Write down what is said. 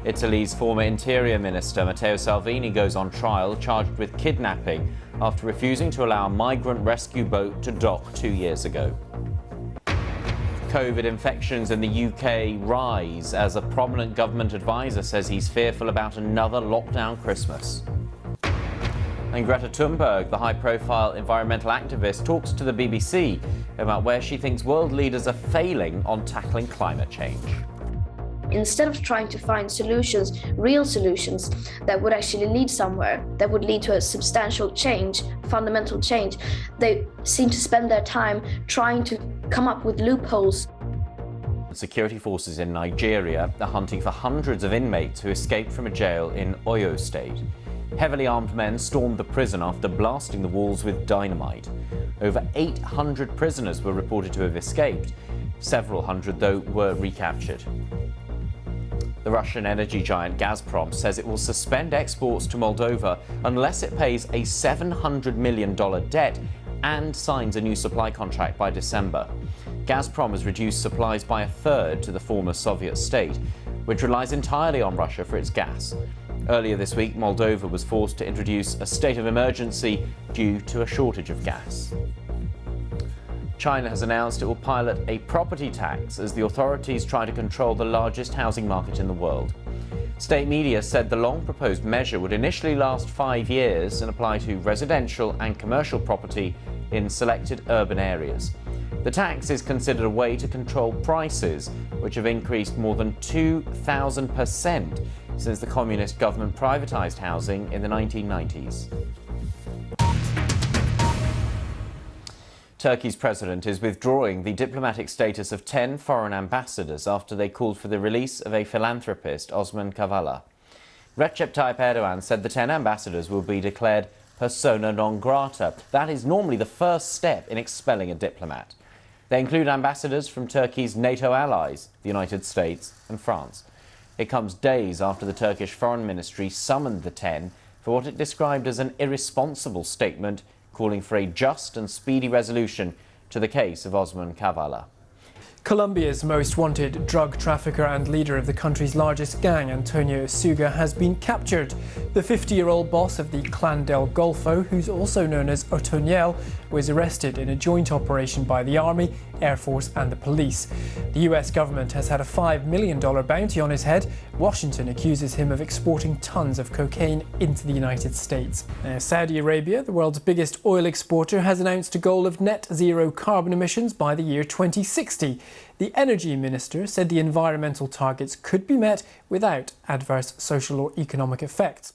Italy's former Interior Minister Matteo Salvini goes on trial, charged with kidnapping after refusing to allow a migrant rescue boat to dock 2 years ago. COVID infections in the UK rise as a prominent government advisor says he's fearful about another lockdown Christmas. And Greta Thunberg, the high-profile environmental activist, talks to the BBC about where she thinks world leaders are failing on tackling climate change. Instead of trying to find solutions, real solutions that would actually lead somewhere, that would lead to a substantial change, fundamental change, they seem to spend their time trying to come up with loopholes. Security forces in Nigeria are hunting for hundreds of inmates who escaped from a jail in Oyo State. Heavily armed men stormed the prison after blasting the walls with dynamite. Over 800 prisoners were reported to have escaped. Several hundred, though, were recaptured. The Russian energy giant Gazprom says it will suspend exports to Moldova unless it pays a $700 million debt and signs a new supply contract by December. Gazprom has reduced supplies by a third to the former Soviet state, which relies entirely on Russia for its gas. Earlier this week, Moldova was forced to introduce a state of emergency due to a shortage of gas. China has announced it will pilot a property tax as the authorities try to control the largest housing market in the world. State media said the long-proposed measure would initially last 5 years and apply to residential and commercial property in selected urban areas. The tax is considered a way to control prices, which have increased more than 2,000% since the communist government privatized housing in the 1990s. Turkey's president is withdrawing the diplomatic status of 10 foreign ambassadors after they called for the release of a philanthropist, Osman Kavala. Recep Tayyip Erdogan said the 10 ambassadors will be declared persona non grata. That is normally the first step in expelling a diplomat. They include ambassadors from Turkey's NATO allies, the United States and France. It comes days after the Turkish Foreign Ministry summoned the 10 for what it described as an irresponsible statement calling for a just and speedy resolution to the case of Osman Kavala. Colombia's most wanted drug trafficker and leader of the country's largest gang, Antony Usuga, has been captured. The 50-year-old boss of the Clan del Golfo, who's also known as Otoniel, was arrested in a joint operation by the Army, Air Force and the police. The US government has had a $5 million bounty on his head. Washington accuses him of exporting tons of cocaine into the United States. Saudi Arabia, the world's biggest oil exporter, has announced a goal of net zero carbon emissions by the year 2060. The energy minister said the environmental targets could be met without adverse social or economic effects.